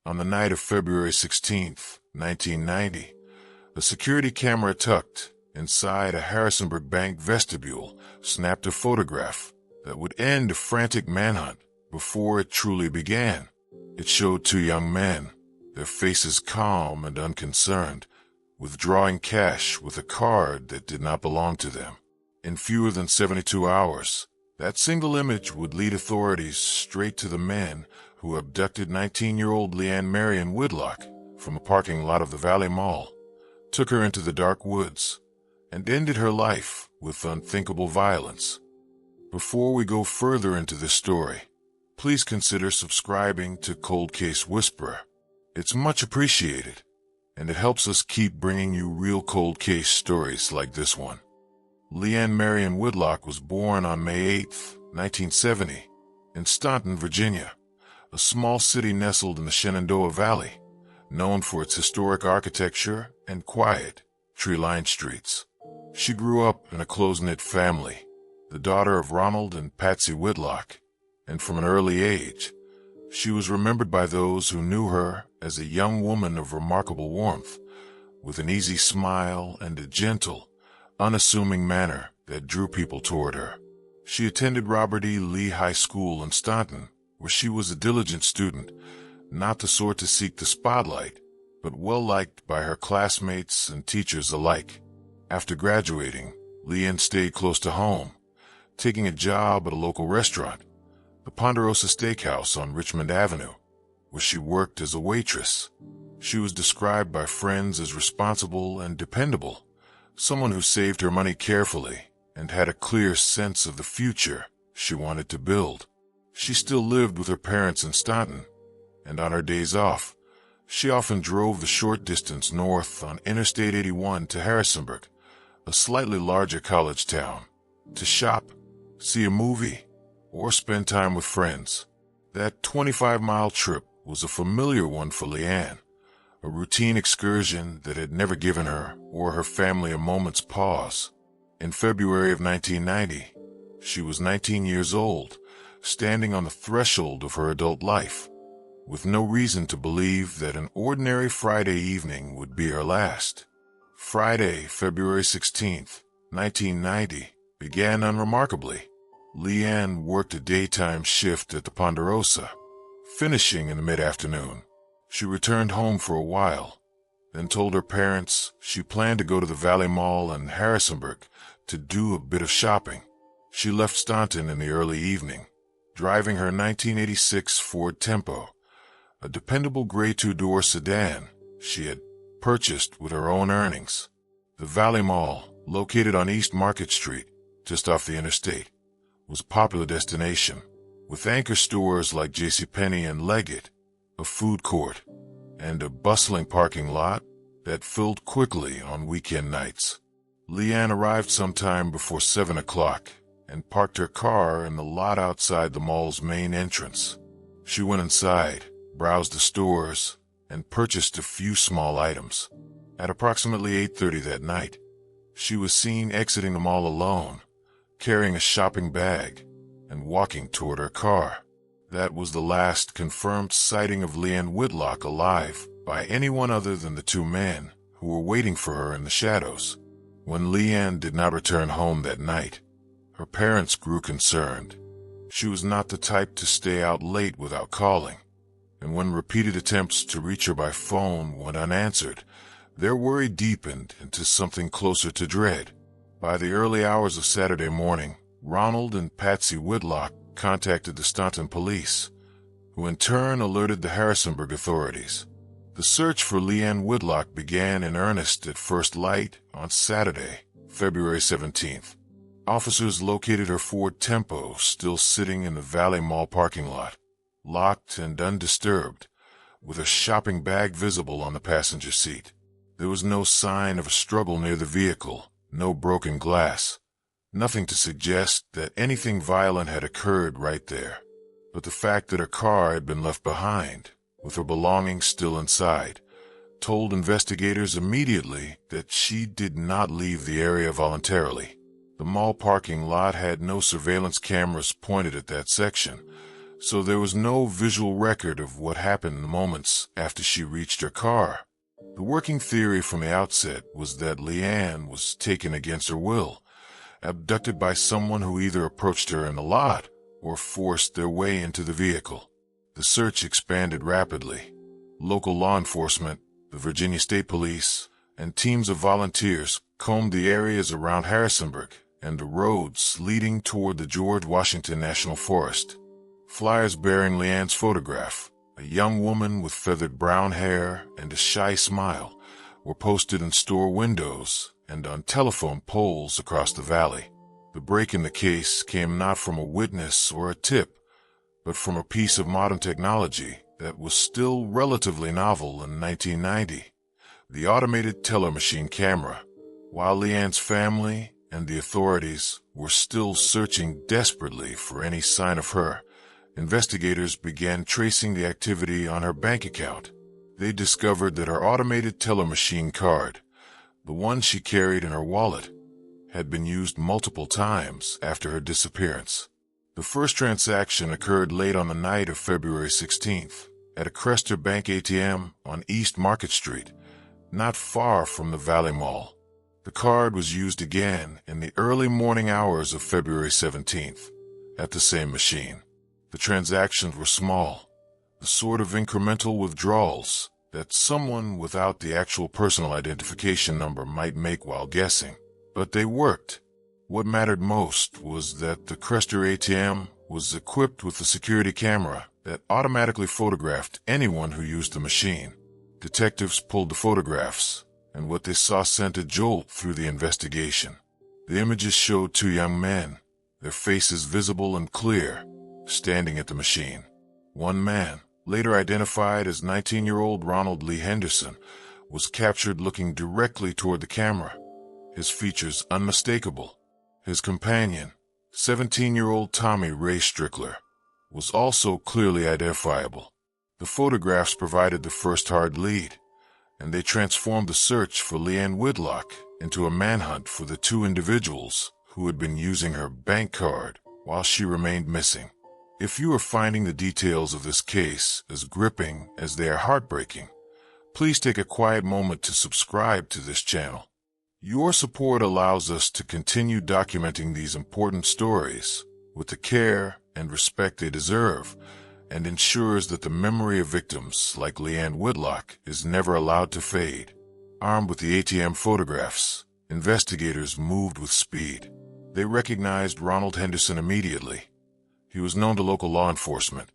On the night of February 16th, 1990, a security camera tucked inside a Harrisonburg bank vestibule snapped a photograph that would end a frantic manhunt before it truly began. It showed two young men, their faces calm and unconcerned, withdrawing cash with a card that did not belong to them. In fewer than 72 hours, that single image would lead authorities straight to the men who abducted 19-year-old Leann Whitlock from a parking lot of the Valley Mall, took her into the dark woods, and ended her life with unthinkable violence. Before we go further into this story, please consider subscribing to Cold Case Whisperer. It's much appreciated, and it helps us keep bringing you real cold case stories like this one. Leann Whitlock was born on May 8, 1970, in Staunton, Virginia, a small city nestled in the Shenandoah Valley, known for its historic architecture and quiet, tree-lined streets. She grew up in a close-knit family, the daughter of Ronald and Patsy Whitlock, and from an early age, she was remembered by those who knew her as a young woman of remarkable warmth, with an easy smile and a gentle, unassuming manner that drew people toward her. She attended Robert E. Lee High School in Staunton, where she was a diligent student, not the sort to seek the spotlight, but well-liked by her classmates and teachers alike. After graduating, Leann stayed close to home, taking a job at a local restaurant, the Ponderosa Steakhouse on Richmond Avenue, where she worked as a waitress. She was described by friends as responsible and dependable, someone who saved her money carefully and had a clear sense of the future she wanted to build. She still lived with her parents in Staunton, and on her days off, she often drove the short distance north on Interstate 81 to Harrisonburg, a slightly larger college town, to shop, see a movie, or spend time with friends. That 25-mile trip was a familiar one for Leann, a routine excursion that had never given her or her family a moment's pause. In February of 1990, she was 19 years old, standing on the threshold of her adult life, with no reason to believe that an ordinary Friday evening would be her last. Friday, February 16th, 1990, began unremarkably. Leann worked a daytime shift at the Ponderosa, finishing in the mid-afternoon. She returned home for a while, then told her parents she planned to go to the Valley Mall in Harrisonburg to do a bit of shopping. She left Staunton in the early evening, driving her 1986 Ford Tempo, a dependable gray two-door sedan she had purchased with her own earnings. The Valley Mall, located on East Market Street, just off the interstate, was a popular destination, with anchor stores like JCPenney and Leggett, a food court, and a bustling parking lot that filled quickly on weekend nights. Leann arrived sometime before 7 o'clock and parked her car in the lot outside the mall's main entrance. She went inside, browsed the stores, and purchased a few small items. At approximately 8:30 that night, she was seen exiting the mall alone, carrying a shopping bag and walking toward her car. That was the last confirmed sighting of Leann Whitlock alive by anyone other than the two men who were waiting for her in the shadows. When Leann did not return home that night, her parents grew concerned. She was not the type to stay out late without calling, and when repeated attempts to reach her by phone went unanswered, their worry deepened into something closer to dread. By the early hours of Saturday morning, Ronald and Patsy Whitlock contacted the Staunton police, who in turn alerted the Harrisonburg authorities. The search for Leann Whitlock began in earnest at first light on Saturday, February 17th. Officers located her Ford Tempo still sitting in the Valley Mall parking lot, locked and undisturbed, with a shopping bag visible on the passenger seat. There was no sign of a struggle near the vehicle, no broken glass, nothing to suggest that anything violent had occurred right there. But the fact that her car had been left behind, with her belongings still inside, told investigators immediately that she did not leave the area voluntarily. The mall parking lot had no surveillance cameras pointed at that section, so there was no visual record of what happened in the moments after she reached her car. The working theory from the outset was that Leann was taken against her will, abducted by someone who either approached her in the lot or forced their way into the vehicle. The search expanded rapidly. Local law enforcement, the Virginia State Police, and teams of volunteers combed the areas around Harrisonburg and the roads leading toward the George Washington National Forest. Flyers bearing Leann's photograph, a young woman with feathered brown hair and a shy smile, were posted in store windows and on telephone poles across the valley. The break in the case came not from a witness or a tip, but from a piece of modern technology that was still relatively novel in 1990, the automated teller machine camera. While Leann's family and the authorities were still searching desperately for any sign of her, investigators began tracing the activity on her bank account. They discovered that her automated teller machine card, the one she carried in her wallet, had been used multiple times after her disappearance. The first transaction occurred late on the night of February 16th at a Crester Bank ATM on East Market Street, not far from the Valley Mall. The card was used again in the early morning hours of February 17th at the same machine. The transactions were small, the sort of incremental withdrawals that someone without the actual personal identification number might make while guessing. But they worked. What mattered most was that the Crester ATM was equipped with a security camera that automatically photographed anyone who used the machine. Detectives pulled the photographs, and what they saw sent a jolt through the investigation. The images showed two young men, their faces visible and clear, standing at the machine. One man, later identified as 19-year-old Ronald Lee Henderson, was captured looking directly toward the camera, his features unmistakable. His companion, 17-year-old Tommy Ray Strickler, was also clearly identifiable. The photographs provided the first hard lead, and they transformed the search for Leann Whitlock into a manhunt for the two individuals who had been using her bank card while she remained missing. If you are finding the details of this case as gripping as they are heartbreaking, please take a quiet moment to subscribe to this channel. Your support allows us to continue documenting these important stories with the care and respect they deserve, and ensures that the memory of victims like Leann Whitlock is never allowed to fade. Armed with the ATM photographs, investigators moved with speed. They recognized Ronald Henderson immediately. He was known to local law enforcement,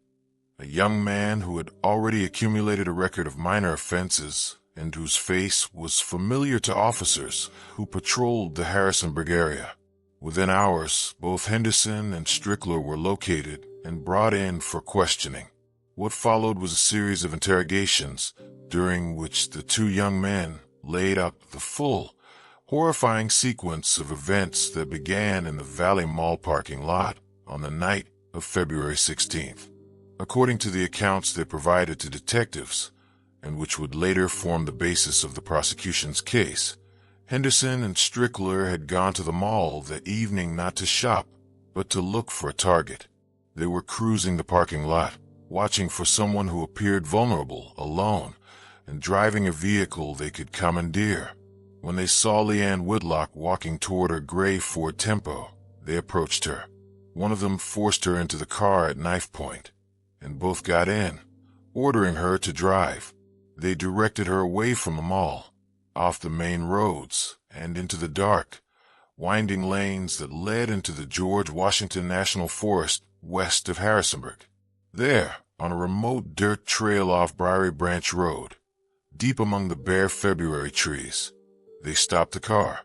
a young man who had already accumulated a record of minor offenses and whose face was familiar to officers who patrolled the Harrisonburg area. Within hours, both Henderson and Strickler were located and brought in for questioning. What followed was a series of interrogations, during which the two young men laid out the full, horrifying sequence of events that began in the Valley Mall parking lot on the night of February 16th. According to the accounts they provided to detectives, and which would later form the basis of the prosecution's case, Henderson and Strickler had gone to the mall that evening not to shop, but to look for a target. They were cruising the parking lot, watching for someone who appeared vulnerable, alone, and driving a vehicle they could commandeer. When they saw Leann Whitlock walking toward her gray Ford Tempo, they approached her. One of them forced her into the car at knife point, and both got in, ordering her to drive. They directed her away from the mall, off the main roads, and into the dark, winding lanes that led into the George Washington National Forest west of Harrisonburg. There, on a remote dirt trail off Briary Branch Road, deep among the bare February trees, they stopped the car.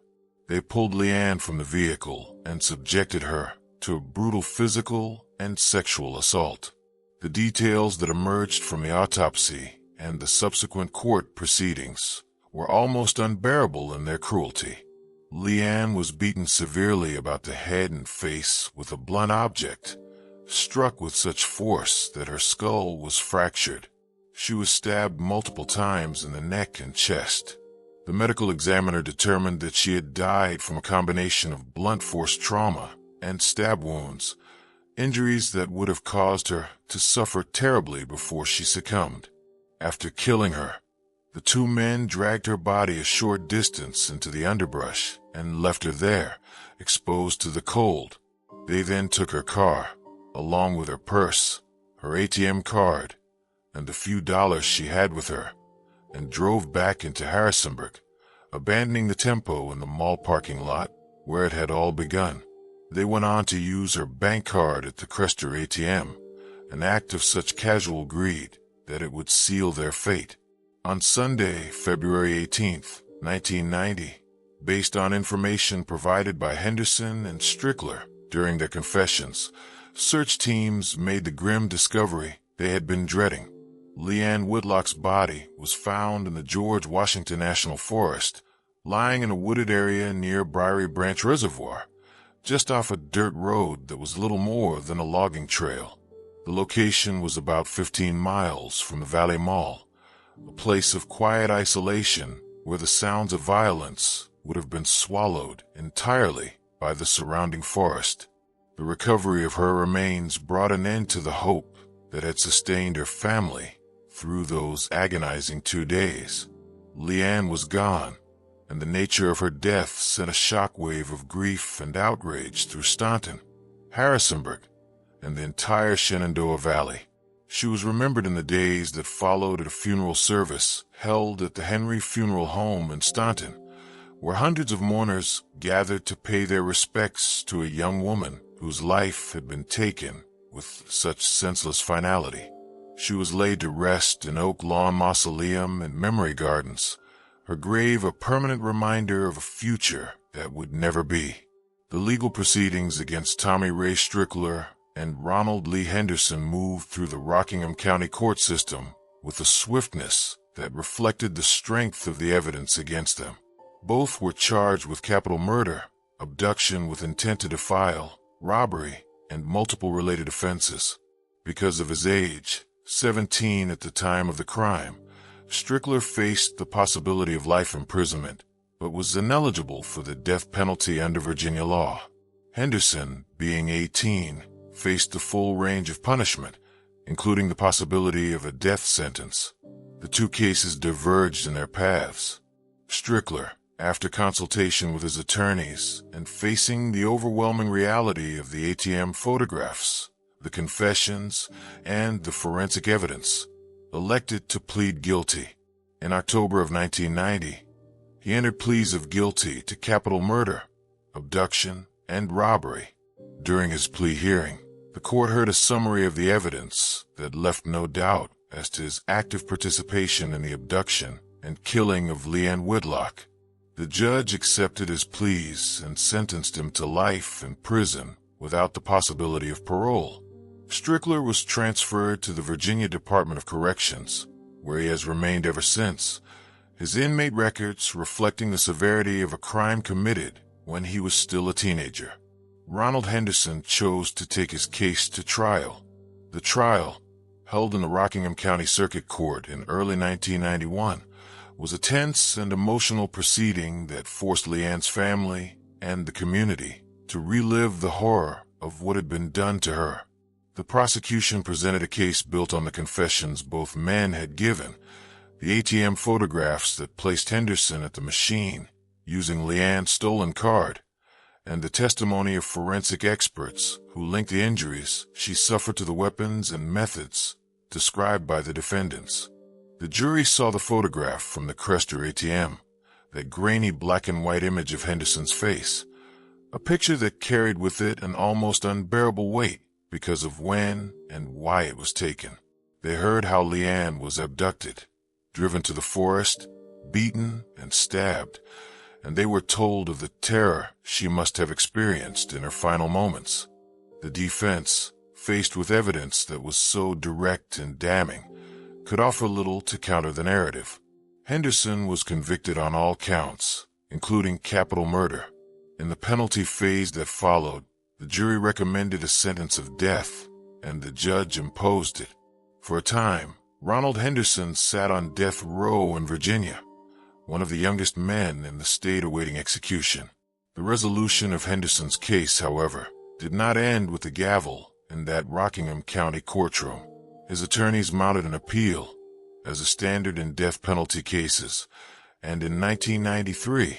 They pulled Leann from the vehicle and subjected her to a brutal physical and sexual assault. The details that emerged from the autopsy and the subsequent court proceedings were almost unbearable in their cruelty. Leann was beaten severely about the head and face with a blunt object, struck with such force that her skull was fractured. She was stabbed multiple times in the neck and chest. The medical examiner determined that she had died from a combination of blunt force trauma and stab wounds, injuries that would have caused her to suffer terribly before she succumbed. After killing her, the two men dragged her body a short distance into the underbrush and left her there, exposed to the cold. They then took her car, along with her purse, her ATM card, and the few dollars she had with her, and drove back into Harrisonburg, abandoning the tempo in the mall parking lot where it had all begun. They went on to use her bank card at the Crester ATM, an act of such casual greed that it would seal their fate. On Sunday, February 18th, 1990, based on information provided by Henderson and Strickler during their confessions, search teams made the grim discovery they had been dreading. Leann Whitlock's body was found in the George Washington National Forest, lying in a wooded area near Briary Branch Reservoir, just off a dirt road that was little more than a logging trail. The location was about 15 miles from the Valley Mall, a place of quiet isolation where the sounds of violence would have been swallowed entirely by the surrounding forest. The recovery of her remains brought an end to the hope that had sustained her family through those agonizing 2 days. Leann was gone, and the nature of her death sent a shockwave of grief and outrage through Staunton, Harrisonburg, and the entire Shenandoah Valley. She was remembered in the days that followed at a funeral service held at the Henry Funeral Home in Staunton, where hundreds of mourners gathered to pay their respects to a young woman whose life had been taken with such senseless finality. She was laid to rest in Oak Lawn Mausoleum and Memory Gardens, her grave a permanent reminder of a future that would never be. The legal proceedings against Tommy Ray Strickler and Ronald Lee Henderson moved through the Rockingham County court system with a swiftness that reflected the strength of the evidence against them. Both were charged with capital murder, abduction with intent to defile, robbery, and multiple related offenses. Because of his age, 17 at the time of the crime, Strickler faced the possibility of life imprisonment, but was ineligible for the death penalty under Virginia law. Henderson, being 18, faced the full range of punishment, including the possibility of a death sentence. The two cases diverged in their paths. Strickler, after consultation with his attorneys and facing the overwhelming reality of the ATM photographs, the confessions, and the forensic evidence, elected to plead guilty. In October of 1990, he entered pleas of guilty to capital murder, abduction, and robbery. During his plea hearing, the court heard a summary of the evidence that left no doubt as to his active participation in the abduction and killing of Leann Whitlock. The judge accepted his pleas and sentenced him to life in prison without the possibility of parole. Strickler was transferred to the Virginia Department of Corrections, where he has remained ever since, his inmate records reflecting the severity of a crime committed when he was still a teenager. Ronald Henderson chose to take his case to trial. The trial, held in the Rockingham County Circuit Court in early 1991, was a tense and emotional proceeding that forced Leann's family and the community to relive the horror of what had been done to her. The prosecution presented a case built on the confessions both men had given, the ATM photographs that placed Henderson at the machine using Leann's stolen card, and the testimony of forensic experts who linked the injuries she suffered to the weapons and methods described by the defendants. The jury saw the photograph from the Crester ATM, that grainy black and white image of Henderson's face, a picture that carried with it an almost unbearable weight because of when and why it was taken. They heard how Leann was abducted, driven to the forest, beaten and stabbed, and they were told of the terror she must have experienced in her final moments. The defense, faced with evidence that was so direct and damning, could offer little to counter the narrative. Henderson was convicted on all counts, including capital murder. In the penalty phase that followed, the jury recommended a sentence of death, and the judge imposed it. For a time, Ronald Henderson sat on death row in Virginia, one of the youngest men in the state awaiting execution. The resolution of Henderson's case, however, did not end with the gavel in that Rockingham County courtroom. His attorneys mounted an appeal, as a standard in death penalty cases, and in 1993,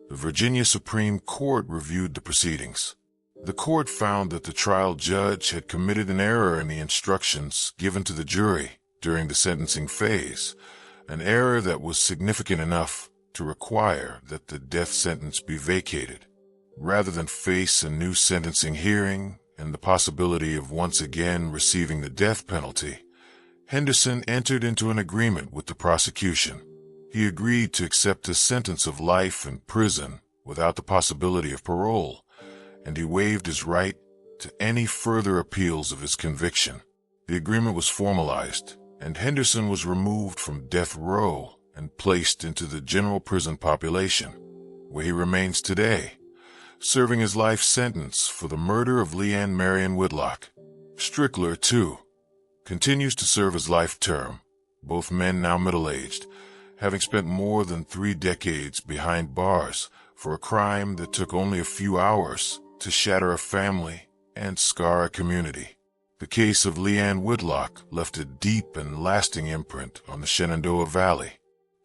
the Virginia Supreme Court reviewed the proceedings. The court found that the trial judge had committed an error in the instructions given to the jury during the sentencing phase, an error that was significant enough to require that the death sentence be vacated. Rather than face a new sentencing hearing and the possibility of once again receiving the death penalty, Henderson entered into an agreement with the prosecution. He agreed to accept a sentence of life in prison without the possibility of parole, and he waived his right to any further appeals of his conviction. The agreement was formalized, and Henderson was removed from death row and placed into the general prison population, where he remains today, serving his life sentence for the murder of Leann Marion Whitlock. Strickler, too, continues to serve his life term, both men now middle-aged, having spent more than 3 decades behind bars for a crime that took only a few hours to shatter a family and scar a community. The case of Leann Whitlock left a deep and lasting imprint on the Shenandoah Valley.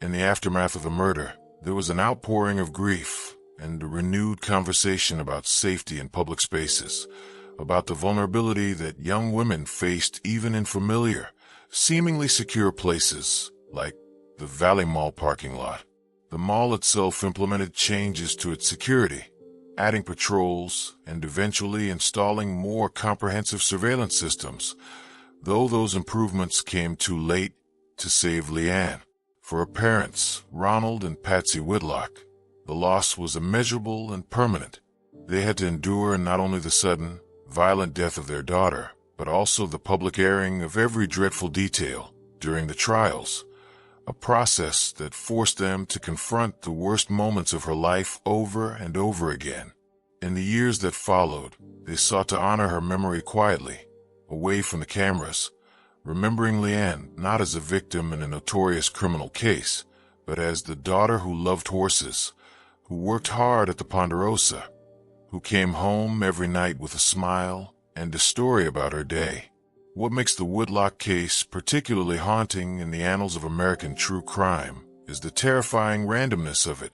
In the aftermath of the murder, there was an outpouring of grief and a renewed conversation about safety in public spaces, about the vulnerability that young women faced even in familiar, seemingly secure places like the Valley Mall parking lot. The mall itself implemented changes to its security, adding patrols and eventually installing more comprehensive surveillance systems, though those improvements came too late to save Leann. For her parents, Ronald and Patsy Whitlock, the loss was immeasurable and permanent. They had to endure not only the sudden, violent death of their daughter, but also the public airing of every dreadful detail during the trials, a process that forced them to confront the worst moments of her life over and over again. In the years that followed, they sought to honor her memory quietly, away from the cameras, remembering Leann not as a victim in a notorious criminal case, but as the daughter who loved horses, who worked hard at the Ponderosa, who came home every night with a smile and a story about her day. What makes the Whitlock case particularly haunting in the annals of American true crime is the terrifying randomness of it,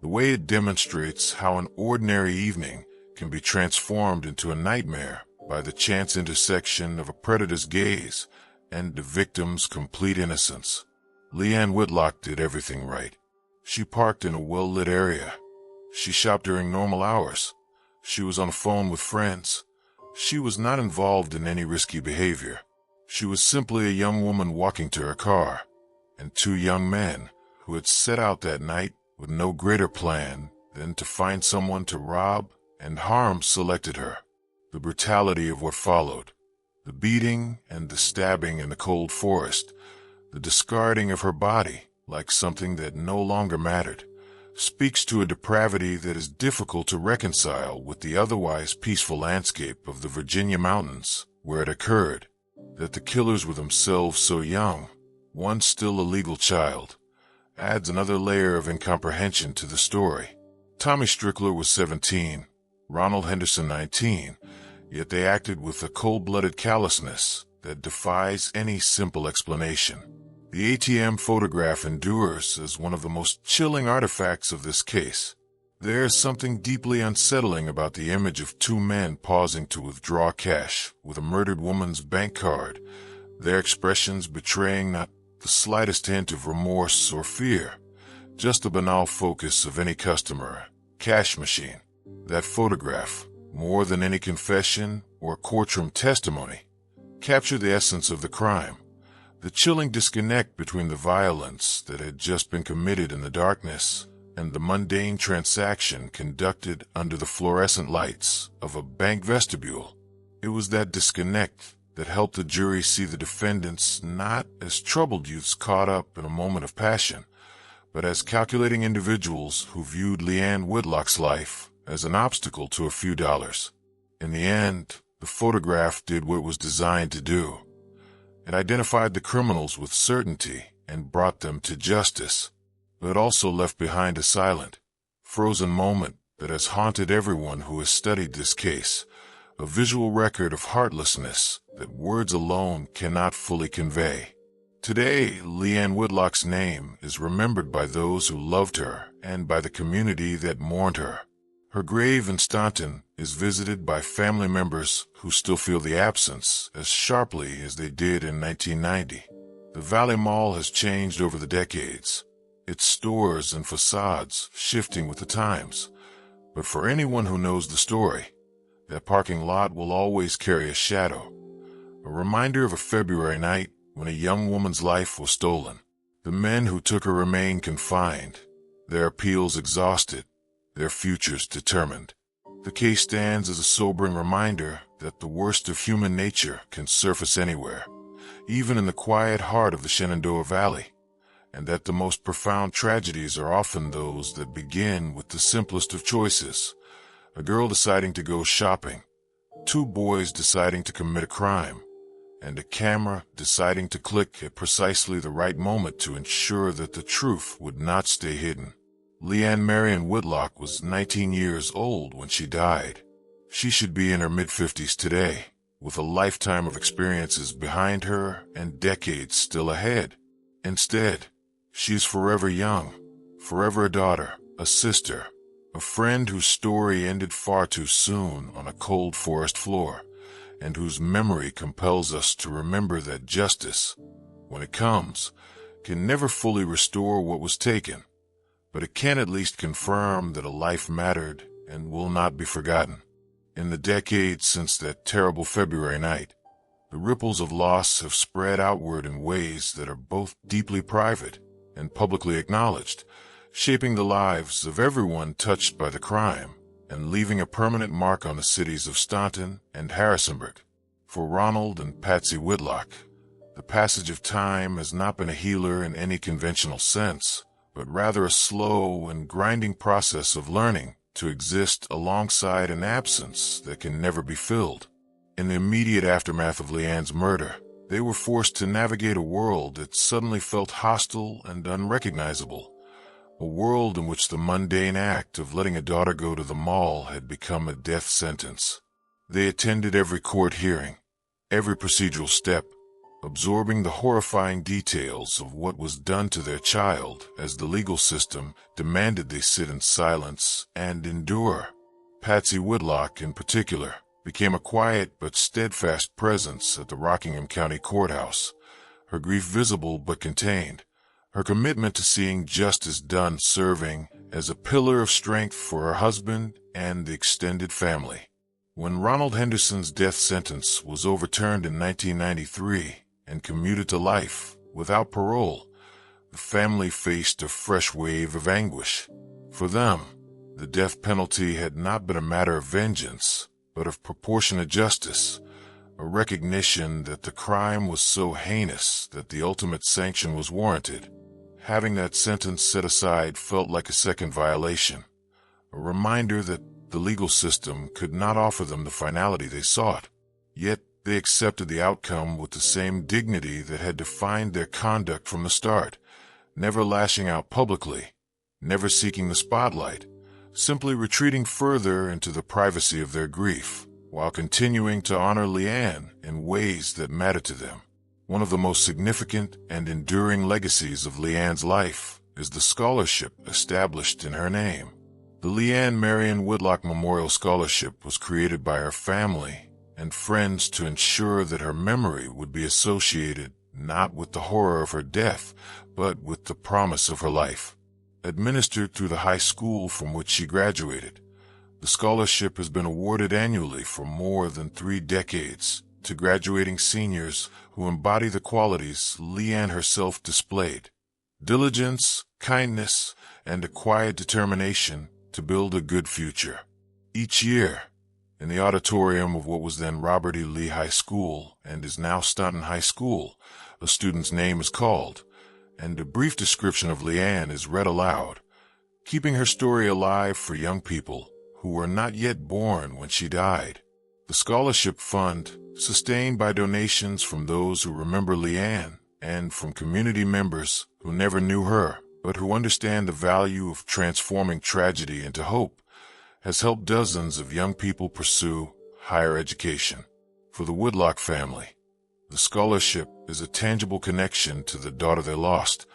the way it demonstrates how an ordinary evening can be transformed into a nightmare by the chance intersection of a predator's gaze and the victim's complete innocence. Leann Whitlock did everything right. She parked in a well-lit area. She shopped during normal hours. She was on the phone with friends. She was not involved in any risky behavior. She was simply a young woman walking to her car, and 2 young men who had set out that night with no greater plan than to find someone to rob and harm selected her. The brutality of what followed, the beating and the stabbing in the cold forest, the discarding of her body like something that no longer mattered, speaks to a depravity that is difficult to reconcile with the otherwise peaceful landscape of the Virginia mountains where it occurred. That the killers were themselves so young, one still a legal child, adds another layer of incomprehension to the story. Tommy Strickler was 17, Ronald Henderson 19, yet they acted with a cold-blooded callousness that defies any simple explanation. The ATM photograph endures as one of the most chilling artifacts of this case. There is something deeply unsettling about the image of 2 men pausing to withdraw cash with a murdered woman's bank card, their expressions betraying not the slightest hint of remorse or fear, just the banal focus of any customer, cash machine. That photograph, more than any confession or courtroom testimony, captured the essence of the crime. The chilling disconnect between the violence that had just been committed in the darkness and the mundane transaction conducted under the fluorescent lights of a bank vestibule. It was that disconnect that helped the jury see the defendants not as troubled youths caught up in a moment of passion, but as calculating individuals who viewed Leann Whitlock's life as an obstacle to a few dollars. In the end, the photograph did what it was designed to do. It identified the criminals with certainty and brought them to justice, but it also left behind a silent, frozen moment that has haunted everyone who has studied this case, a visual record of heartlessness that words alone cannot fully convey. Today, Leann Whitlock's name is remembered by those who loved her and by the community that mourned her. Her grave in Staunton is visited by family members who still feel the absence as sharply as they did in 1990. The Valley Mall has changed over the decades, its stores and facades shifting with the times. But for anyone who knows the story, that parking lot will always carry a shadow, a reminder of a February night when a young woman's life was stolen. The men who took her remain confined, their appeals exhausted, their futures determined. The case stands as a sobering reminder that the worst of human nature can surface anywhere, even in the quiet heart of the Shenandoah Valley, and that the most profound tragedies are often those that begin with the simplest of choices: a girl deciding to go shopping, two boys deciding to commit a crime, and a camera deciding to click at precisely the right moment to ensure that the truth would not stay hidden. Leann Marion Whitlock was 19 years old when she died. She should be in her mid-50s today, with a lifetime of experiences behind her and decades still ahead. Instead, she is forever young, forever a daughter, a sister, a friend whose story ended far too soon on a cold forest floor, and whose memory compels us to remember that justice, when it comes, can never fully restore what was taken, but it can at least confirm that a life mattered and will not be forgotten. In the decades since that terrible February night, the ripples of loss have spread outward in ways that are both deeply private and publicly acknowledged, shaping the lives of everyone touched by the crime and leaving a permanent mark on the cities of Staunton and Harrisonburg. For Ronald and Patsy Whitlock, the passage of time has not been a healer in any conventional sense, but rather a slow and grinding process of learning to exist alongside an absence that can never be filled. In the immediate aftermath of Leann's murder, they were forced to navigate a world that suddenly felt hostile and unrecognizable, a world in which the mundane act of letting a daughter go to the mall had become a death sentence. They attended every court hearing, every procedural step, absorbing the horrifying details of what was done to their child as the legal system demanded they sit in silence and endure. Patsy Whitlock, in particular, became a quiet but steadfast presence at the Rockingham County Courthouse, her grief visible but contained, her commitment to seeing justice done serving as a pillar of strength for her husband and the extended family. When Ronald Henderson's death sentence was overturned in 1993, and commuted to life without parole, the family faced a fresh wave of anguish. For them, the death penalty had not been a matter of vengeance, but of proportionate justice, a recognition that the crime was so heinous that the ultimate sanction was warranted. Having that sentence set aside felt like a second violation, a reminder that the legal system could not offer them the finality they sought. Yet, they accepted the outcome with the same dignity that had defined their conduct from the start, never lashing out publicly, never seeking the spotlight, simply retreating further into the privacy of their grief, while continuing to honor Leann in ways that mattered to them. One of the most significant and enduring legacies of Leann's life is the scholarship established in her name. The Leann Marion Whitlock Memorial Scholarship was created by her family and friends to ensure that her memory would be associated not with the horror of her death, but with the promise of her life. Administered through the high school from which she graduated, the scholarship has been awarded annually for more than 3 decades to graduating seniors who embody the qualities Leann herself displayed: diligence, kindness, and a quiet determination to build a good future. Each year, in the auditorium of what was then Robert E. Lee High School and is now Staunton High School, a student's name is called, and a brief description of Leann is read aloud, keeping her story alive for young people who were not yet born when she died. The scholarship fund, sustained by donations from those who remember Leann and from community members who never knew her but who understand the value of transforming tragedy into hope, has helped dozens of young people pursue higher education. For the Whitlock family, the scholarship is a tangible connection to the daughter they lost,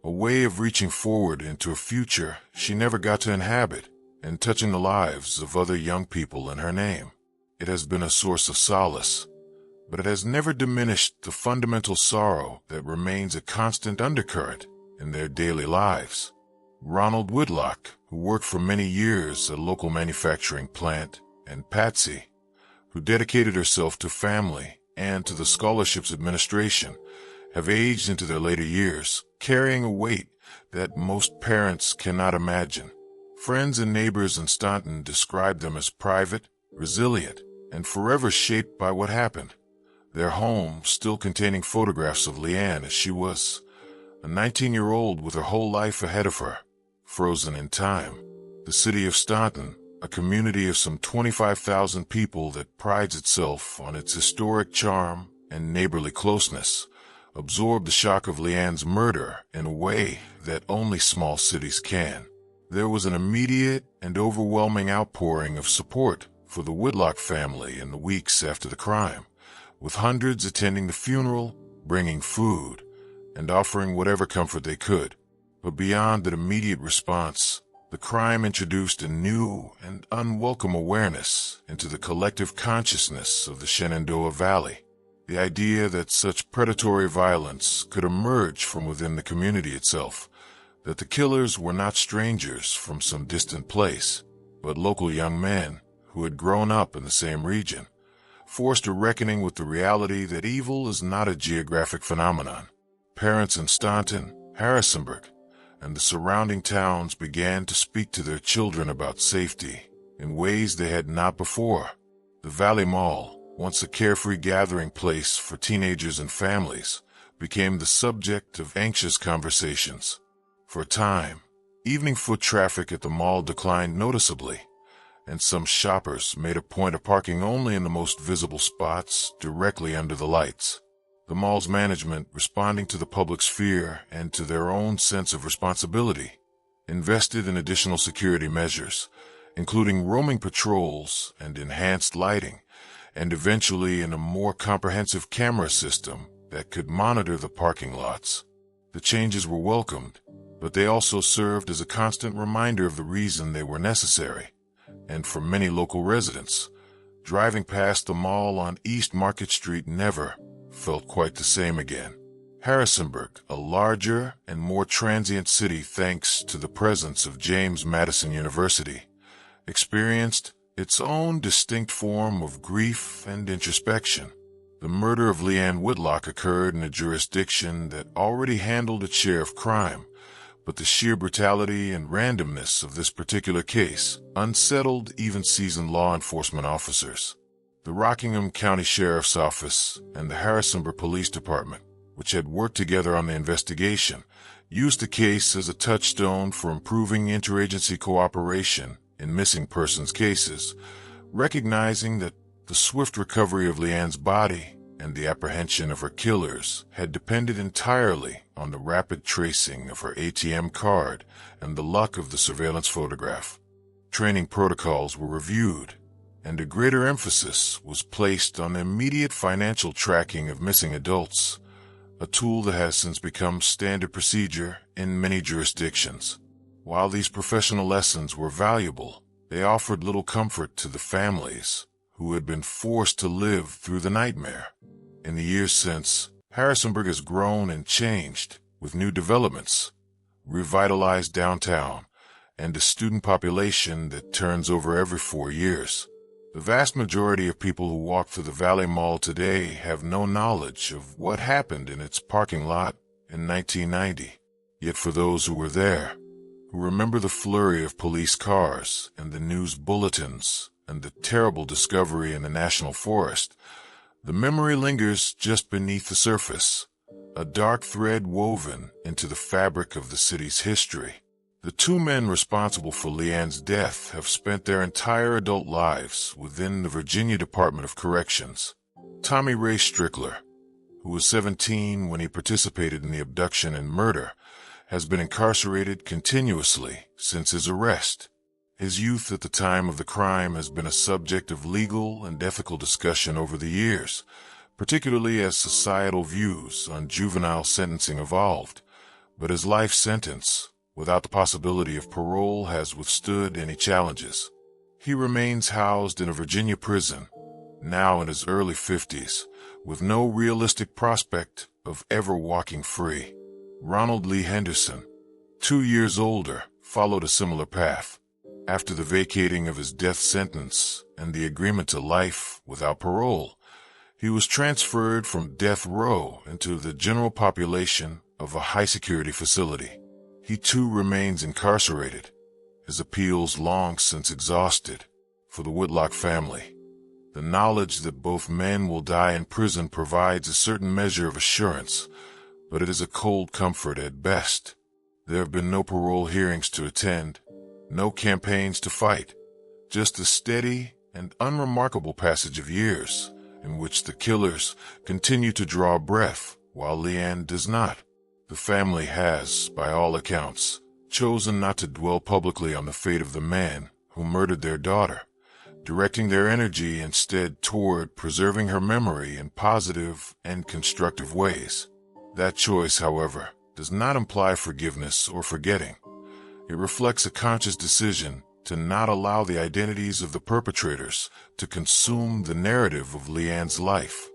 a way of reaching forward into a future she never got to inhabit and touching the lives of other young people in her name. It has been a source of solace, but it has never diminished the fundamental sorrow that remains a constant undercurrent in their daily lives. Ronald Whitlock, who worked for many years at a local manufacturing plant, and Patsy, who dedicated herself to family and to the scholarship's administration, have aged into their later years, carrying a weight that most parents cannot imagine. Friends and neighbors in Staunton described them as private, resilient, and forever shaped by what happened. Their home still containing photographs of Leann as she was, a 19-year-old with her whole life ahead of her, frozen in time. The city of Staunton, a community of some 25,000 people that prides itself on its historic charm and neighborly closeness, absorbed the shock of Leann's murder in a way that only small cities can. There was an immediate and overwhelming outpouring of support for the Whitlock family in the weeks after the crime, with hundreds attending the funeral, bringing food, and offering whatever comfort they could. But beyond that immediate response, the crime introduced a new and unwelcome awareness into the collective consciousness of the Shenandoah Valley. The idea that such predatory violence could emerge from within the community itself, that the killers were not strangers from some distant place, but local young men who had grown up in the same region, forced a reckoning with the reality that evil is not a geographic phenomenon. Parents in Staunton, Harrisonburg, and the surrounding towns began to speak to their children about safety in ways they had not before. The Valley Mall, once a carefree gathering place for teenagers and families, became the subject of anxious conversations. For a time, evening foot traffic at the mall declined noticeably, and some shoppers made a point of parking only in the most visible spots directly under the lights. The mall's management, responding to the public's fear and to their own sense of responsibility, invested in additional security measures, including roaming patrols and enhanced lighting, and eventually in a more comprehensive camera system that could monitor the parking lots. The changes were welcomed, but they also served as a constant reminder of the reason they were necessary. And for many local residents, driving past the mall on East Market Street never felt quite the same again. Harrisonburg, a larger and more transient city thanks to the presence of James Madison University, experienced its own distinct form of grief and introspection. The murder of Leann Whitlock occurred in a jurisdiction that already handled its share of crime, but the sheer brutality and randomness of this particular case unsettled even seasoned law enforcement officers. The Rockingham County Sheriff's Office and the Harrisonburg Police Department, which had worked together on the investigation, used the case as a touchstone for improving interagency cooperation in missing persons cases, recognizing that the swift recovery of Leann's body and the apprehension of her killers had depended entirely on the rapid tracing of her ATM card and the luck of the surveillance photograph. Training protocols were reviewed, and a greater emphasis was placed on the immediate financial tracking of missing adults, a tool that has since become standard procedure in many jurisdictions. While these professional lessons were valuable, they offered little comfort to the families who had been forced to live through the nightmare. In the years since, Harrisonburg has grown and changed with new developments, revitalized downtown, and a student population that turns over every 4 years. The vast majority of people who walk through the Valley Mall today have no knowledge of what happened in its parking lot in 1990. Yet for those who were there, who remember the flurry of police cars and the news bulletins and the terrible discovery in the National Forest, the memory lingers just beneath the surface, a dark thread woven into the fabric of the city's history. The two men responsible for Leann's death have spent their entire adult lives within the Virginia Department of Corrections. Tommy Ray Strickler, who was 17 when he participated in the abduction and murder, has been incarcerated continuously since his arrest. His youth at the time of the crime has been a subject of legal and ethical discussion over the years, particularly as societal views on juvenile sentencing evolved. But his life sentence, without the possibility of parole, has withstood any challenges. He remains housed in a Virginia prison, now in his early 50s, with no realistic prospect of ever walking free. Ronald Lee Henderson, 2 years older, followed a similar path. After the vacating of his death sentence and the agreement to life without parole, he was transferred from death row into the general population of a high-security facility. He too remains incarcerated, his appeals long since exhausted. For the Whitlock family, the knowledge that both men will die in prison provides a certain measure of assurance, but it is a cold comfort at best. There have been no parole hearings to attend, no campaigns to fight, just a steady and unremarkable passage of years in which the killers continue to draw breath while Leann does not. The family has, by all accounts, chosen not to dwell publicly on the fate of the man who murdered their daughter, directing their energy instead toward preserving her memory in positive and constructive ways. That choice, however, does not imply forgiveness or forgetting. It reflects a conscious decision to not allow the identities of the perpetrators to consume the narrative of Leann's life.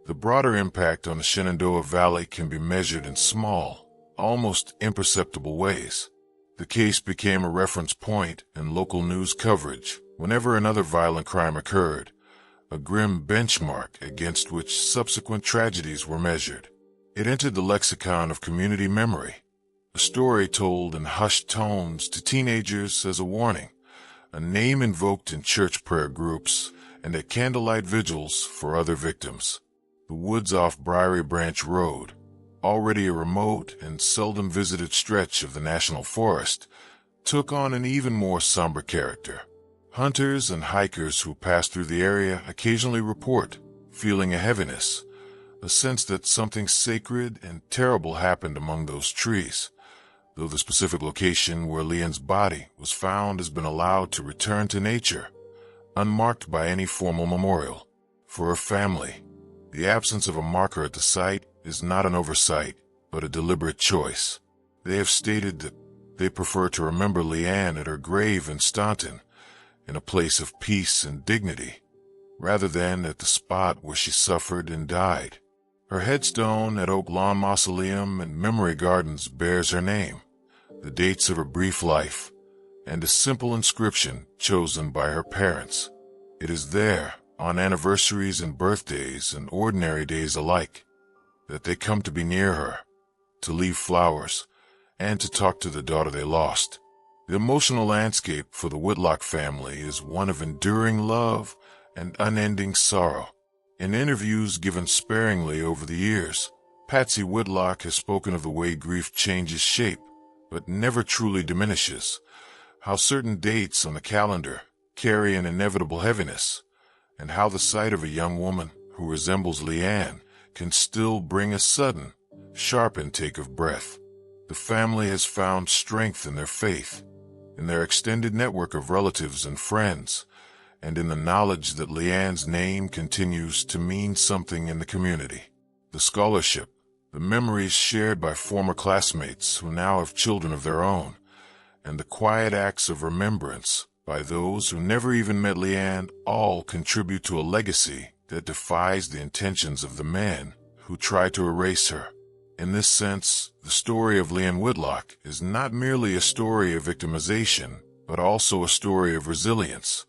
The broader impact on the Shenandoah Valley can be measured in small, almost imperceptible ways. The case became a reference point in local news coverage whenever another violent crime occurred, a grim benchmark against which subsequent tragedies were measured. It entered the lexicon of community memory, a story told in hushed tones to teenagers as a warning, a name invoked in church prayer groups and at candlelight vigils for other victims. The woods off Briary Branch Road, already a remote and seldom visited stretch of the National Forest, took on an even more somber character. Hunters and hikers who pass through the area occasionally report feeling a heaviness, a sense that something sacred and terrible happened among those trees, though the specific location where Leann's body was found has been allowed to return to nature, unmarked by any formal memorial. For her family, the absence of a marker at the site is not an oversight, but a deliberate choice. They have stated that they prefer to remember Leann at her grave in Staunton, in a place of peace and dignity, rather than at the spot where she suffered and died. Her headstone at Oak Lawn Mausoleum and Memory Gardens bears her name, the dates of her brief life, and a simple inscription chosen by her parents. It is there, on anniversaries and birthdays and ordinary days alike, that they come to be near her, to leave flowers, and to talk to the daughter they lost. The emotional landscape for the Whitlock family is one of enduring love and unending sorrow. In interviews given sparingly over the years, Patsy Whitlock has spoken of the way grief changes shape, but never truly diminishes, how certain dates on the calendar carry an inevitable heaviness, and how the sight of a young woman who resembles Leann can still bring a sudden, sharp intake of breath. The family has found strength in their faith, in their extended network of relatives and friends, and in the knowledge that Leann's name continues to mean something in the community. The scholarship, the memories shared by former classmates who now have children of their own, and the quiet acts of remembrance by those who never even met Leann all contribute to a legacy that defies the intentions of the men who tried to erase her. In this sense, the story of Leann Whitlock is not merely a story of victimization, but also a story of resilience,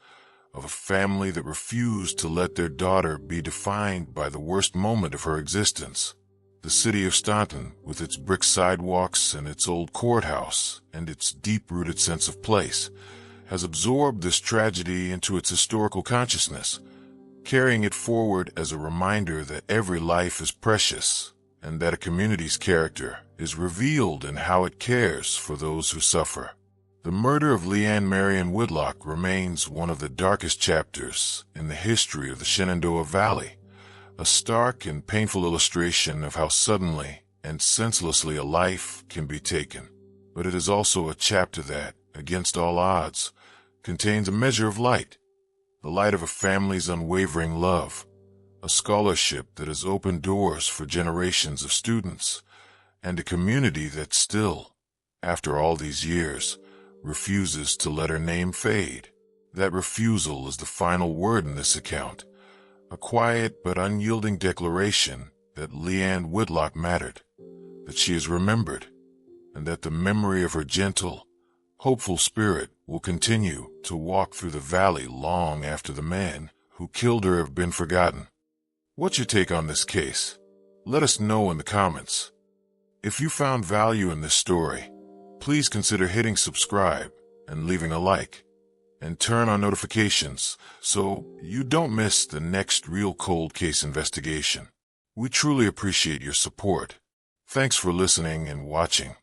of a family that refused to let their daughter be defined by the worst moment of her existence. The city of Staunton, with its brick sidewalks and its old courthouse and its deep-rooted sense of place, has absorbed this tragedy into its historical consciousness, carrying it forward as a reminder that every life is precious and that a community's character is revealed in how it cares for those who suffer. The murder of Leann Marion Whitlock remains one of the darkest chapters in the history of the Shenandoah Valley, a stark and painful illustration of how suddenly and senselessly a life can be taken. But it is also a chapter that, against all odds, contains a measure of light, the light of a family's unwavering love, a scholarship that has opened doors for generations of students, and a community that still, after all these years, refuses to let her name fade. That refusal is the final word in this account, a quiet but unyielding declaration that Leann Whitlock mattered, that she is remembered, and that the memory of her gentle, hopeful spirit will continue to walk through the valley long after the man who killed her have been forgotten. What's your take on this case? Let us know in the comments. If you found value in this story, please consider hitting subscribe and leaving a like, and turn on notifications so you don't miss the next real cold case investigation. We truly appreciate your support. Thanks for listening and watching.